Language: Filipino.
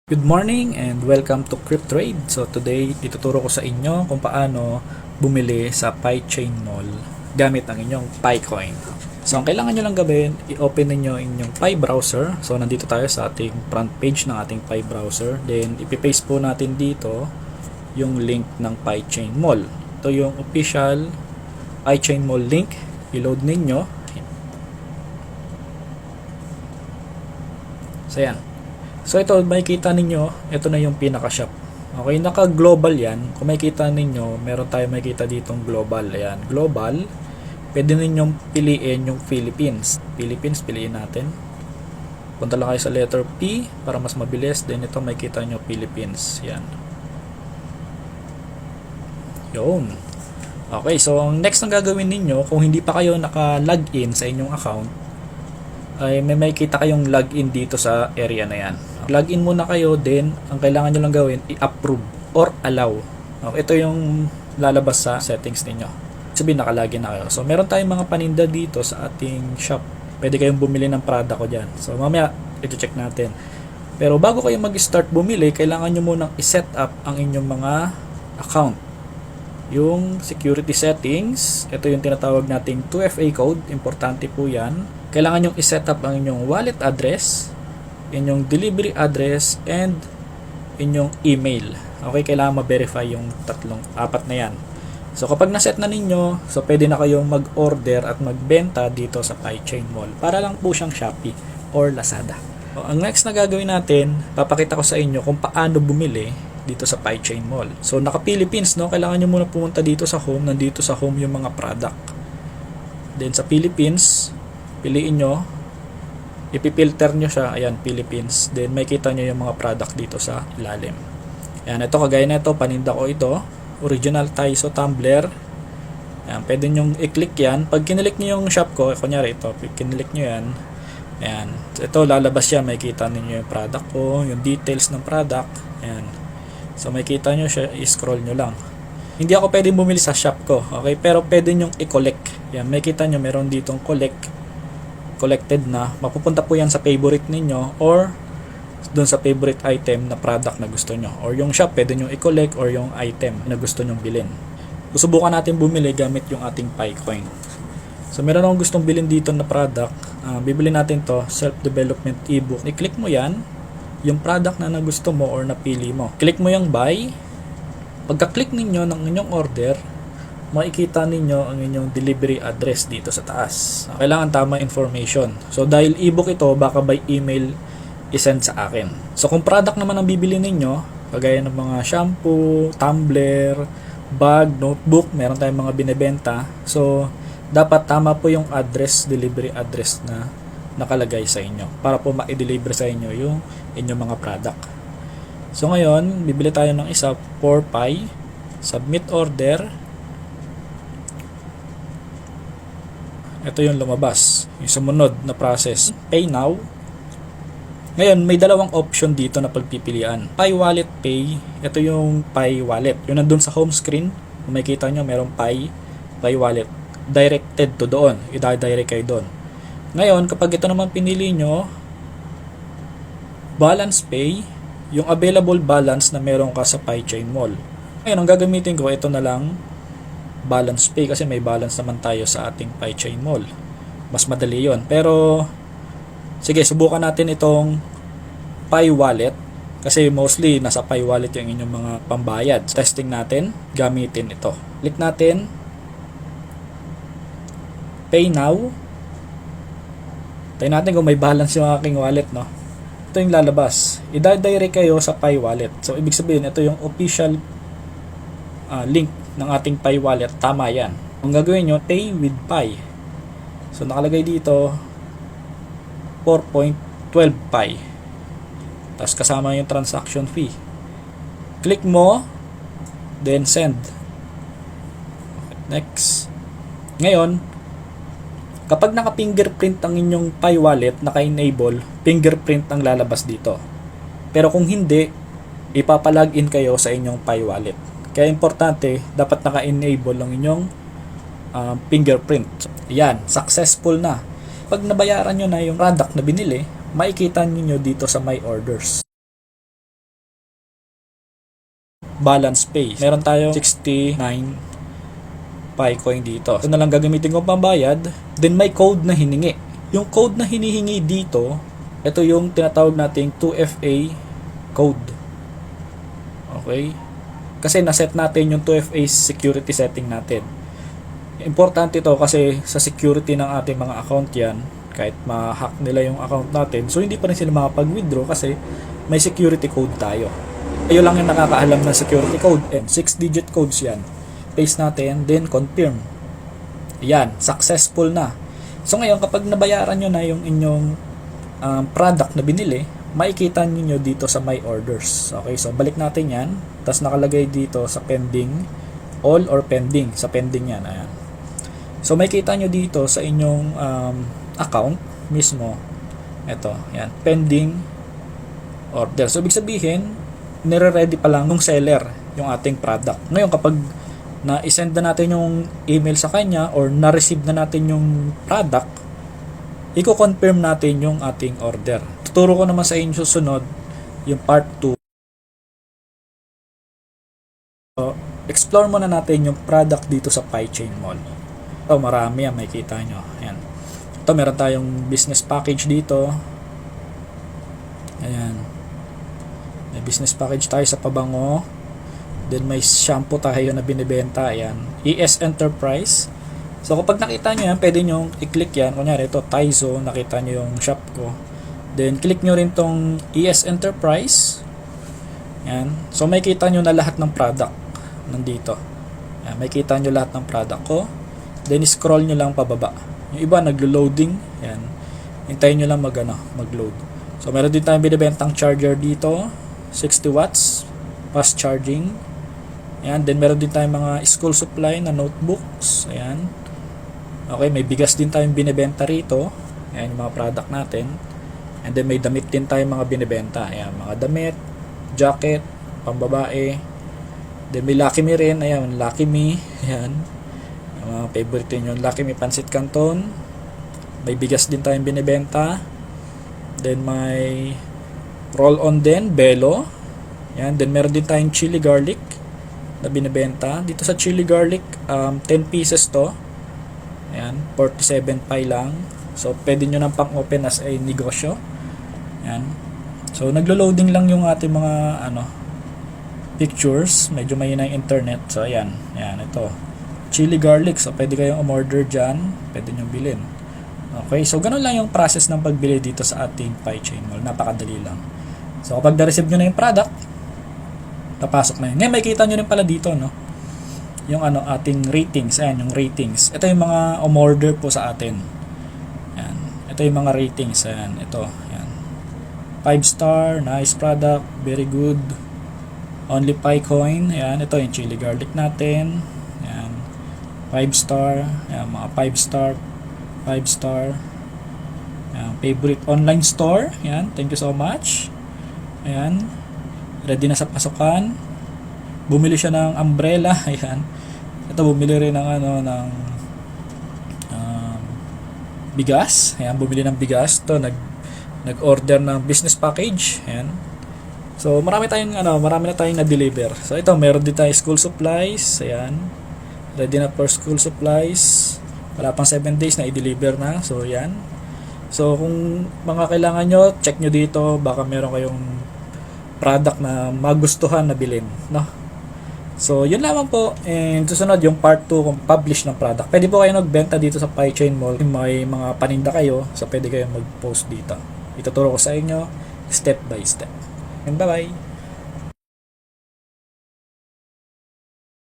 Good morning and welcome to CrypTrade. So today, ituturo ko sa inyo kung paano bumili sa PiChain Mall gamit ang inyong PiCoin. So ang kailangan nyo lang gawin, i-open niyo inyong Pi browser. So nandito tayo sa ating front page ng ating Pi browser. Then ipipaste po natin dito yung link ng PiChain Mall. Ito yung official PiChain Mall link. I-load ninyo. So yan. So ito, makikita ninyo, ito na yung pinaka-shop. Okay, naka-global yan. Kung makikita ninyo, meron tayo makikita ditong global. Ayan, global. Pwede ninyong piliin yung Philippines. Philippines, piliin natin. Punta lang kayo sa letter P para mas mabilis. Then ito, makikita nyo Philippines. Yan. Yun. Okay, so ang next na gagawin ninyo, kung hindi pa kayo naka-login sa inyong account, ay may makikita kayong login dito sa area na yan. Login muna kayo, then ang kailangan nyo lang gawin, i-approve or allow. Okay, ito yung lalabas sa settings ninyo. Sabihin nakalagin na kayo. So meron tayong mga paninda dito sa ating shop. Pwede kayong bumili ng product ko dyan. So mamaya, ito check natin. Pero bago kayo mag-start bumili, kailangan nyo munang i-set up ang inyong mga account. Yung security settings, ito yung tinatawag nating 2FA code, importante po yan. Kailangan nyong i-set up ang inyong wallet address, inyong delivery address, and inyong email. Okay, kailangan ma-verify yung apat na yan. So kapag na-set na ninyo, so pwede na kayong mag-order at magbenta dito sa PiChain Mall. Para lang po siyang Shopee or Lazada. So, ang next na gagawin natin, papakita ko sa inyo kung paano bumili dito sa PiChain Mall. So naka-Philippines, no? Kailangan nyo muna pumunta dito sa home. Nandito sa home yung mga product. Then sa Philippines, piliin nyo, ipipilter nyo siya, ayan, Philippines. Then may kita nyo yung mga product dito sa ilalim. Ayan, ito kagaya na ito, paninda ko ito, original Taiso tumbler. Ayan, pwede nyo i-click yan. Pag kinilik nyo yung shop ko, kunyari ito, kinilik nyo yan, ayan, ito lalabas yan, may kita nyo yung product ko, yung details ng product, ayan. So may kita nyo siya, i-scroll nyo lang. Hindi ako pwedeng bumili sa shop ko, okay? Pero pwede nyo i-collect. Ayan, may kita nyo, meron ditong collected na, mapupunta po yan sa favorite ninyo or doon sa favorite item na product na gusto nyo, or yung shop pwede nyo i-collect, or yung item na gusto nyo bilhin. Susubukan natin bumili gamit yung ating PiCoin. So meron akong gustong bilhin dito na product, bibili natin to, self-development ebook. I-click mo yan, yung product na nagusto mo or napili mo, click mo yung buy. Pagka-click ninyo ng inyong order, makikita ninyo ang inyong delivery address dito sa taas. Kailangan tama information. So dahil ebook ito, baka by email isend sa akin. So kung product naman ang bibili ninyo, kagaya ng mga shampoo, tumbler, bag, notebook, meron tayong mga binebenta. So dapat tama po yung address, delivery address na nakalagay sa inyo para po ma-deliver sa inyo yung inyong mga product. So ngayon, bibili tayo ng isa, 4 Pi, submit order. Ito yung lumabas, yung sumunod na process, pay now. Ngayon, may dalawang option dito na pagpipilian. Pi Wallet Pay, ito yung Pi Wallet. Yung nandun sa home screen, kung makikita nyo, merong Pi Wallet. Directed to doon, i-direct kayo doon. Ngayon, kapag ito naman pinili nyo, balance pay, yung available balance na meron ka sa PiChain Mall. Ngayon, ang gagamitin ko, ito na lang, balance pay, kasi may balance naman tayo sa ating PiChain Mall. Mas madali yon. Pero sige, subukan natin itong Pi Wallet, kasi mostly nasa Pi Wallet yung inyong mga pambayad. Testing natin, gamitin ito. Click natin pay now. Tayo natin kung may balance yung aking wallet, no? Ito yung lalabas. I-direct kayo sa Pi Wallet. So ibig sabihin, ito yung official link ng ating Pi Wallet. Tama yan. Ang gagawin nyo, pay with Pi. So nakalagay dito 4.12 Pi. Tapos kasama yung transaction fee. Click mo, then send. Next. Ngayon, kapag naka-fingerprint ang inyong Pi Wallet, naka-enable, fingerprint ang lalabas dito. Pero kung hindi, ipapalogin kayo sa inyong Pi Wallet. Kaya importante, dapat naka-enable ang inyong fingerprint. Yan, successful na. Pag nabayaran nyo na yung product na binili, makikita niyo dito sa My Orders. balance pay. Meron tayo 69 Picoin dito. Ito na lang gagamitin kong pambayad. Then may code na hiningi. Yung code na hinihingi dito, ito yung tinatawag nating 2FA code. Okay? Kasi naset natin yung 2FA security setting natin. Importante ito kasi sa security ng ating mga account yan, kahit ma-hack nila yung account natin, so hindi pa rin sila makapag-withdraw kasi may security code tayo. Ayun lang yung nakakaalam ng security code. And 6-digit codes yan. Paste natin, then confirm. Yan, successful na. So ngayon, kapag nabayaran nyo na yung inyong product na binili, makikita nyo dito sa my orders. Okay, so balik natin yan. Tapos nakalagay dito sa pending, all or pending. Sa pending yan, ayan. So makikita nyo dito sa inyong account mismo. Ito, yan, pending order. So ibig sabihin, nire-ready pa lang ng seller yung ating product. Ngayon, kapag na-send na natin yung email sa kanya or na-receive na natin yung product, i-confirm natin yung ating order. Tuturo ko naman sa inyo susunod yung part 2. So, explore muna natin yung product dito sa PieChain Mall. Ito, marami yan, makikita nyo. Ayan. Ito, meron tayong business package dito. Ayan. May business package tayo sa pabango. Then may shampoo tayo na binibenta. Ayan. ES Enterprise. So kapag nakita nyo yan, pwede nyo i-click yan. Kunyari ito, Taizo. Nakita nyo yung shop ko. Then click nyo rin tong ES Enterprise. Ayan. So may kita nyo na lahat ng product nandito. Ayan. May kita nyo lahat ng product ko. Then scroll nyo lang pababa. Yung iba naglo-loading. Ayan. Hintayin nyo lang mag-load. So meron din tayong binibentang charger dito. 60 watts. Fast charging. Ayan, then meron din tayong mga school supply na notebooks. Ayan. Okay, may bigas din tayong binibenta rito. Ayan yung mga product natin. And then may damit din tayong mga binibenta. Ayan, mga damit, jacket, pambabae. Then may Lucky Me rin. Ayan, Lucky Me. Ayan. Yung mga favorite din yung Lucky Me Pancit Canton. May bigas din tayong binibenta. Then may roll-on din, Belo. Ayan, then meron din tayong chili garlic na binibenta. Dito sa chili garlic, 10 pieces to. Ayan, 47 pi lang. So, pwede nyo nang pang-open as a negosyo. Ayan. So, naglo-loading lang yung ating mga pictures. Medyo mahina yung internet. So, ayan. Ayan, ito. Chili garlic. So, pwede kayong umorder dyan. Pwede nyo bilhin. Okay, so ganun lang yung process ng pagbili dito sa ating PieChain Mall. Napakadali lang. So, kapag na-receive nyo na yung product, napasok na yun. Ngayon, makikita nyo rin pala dito, no? Yung ating ratings. Ayan, yung ratings. Ito yung mga umorder po sa atin. Ayan. Ito yung mga ratings. Ayan, ito. Ayan. 5 star, nice product, very good. Only Picoin. Ayan, ito yung chili garlic natin. Ayan. 5 star. Ayan, mga 5 star. 5 star. Ayan, favorite online store. Ayan, thank you so much. Ayan. Ready na sa pasukan. Bumili siya ng umbrella. Ayan. Ito, bumili rin ng ng bigas. Ayan, bumili ng bigas. Ito, nag-order ng business package. Ayan. So, marami na tayong na-deliver. So, ito, meron din tayong school supplies. Ayan. Ready na for school supplies. Wala pang 7 days na i-deliver na. So, ayan. So, kung mga kailangan nyo, check nyo dito. Baka meron kayong product na magustuhan na bilhin, no? So, yun lamang po. And susunod yung part 2 kung publish ng product. Pwede po kayo nagbenta dito sa PieChain Mall. May mga paninda kayo, so pwede kayo mag-post dito. Ituturo ko sa inyo step by step. And bye-bye!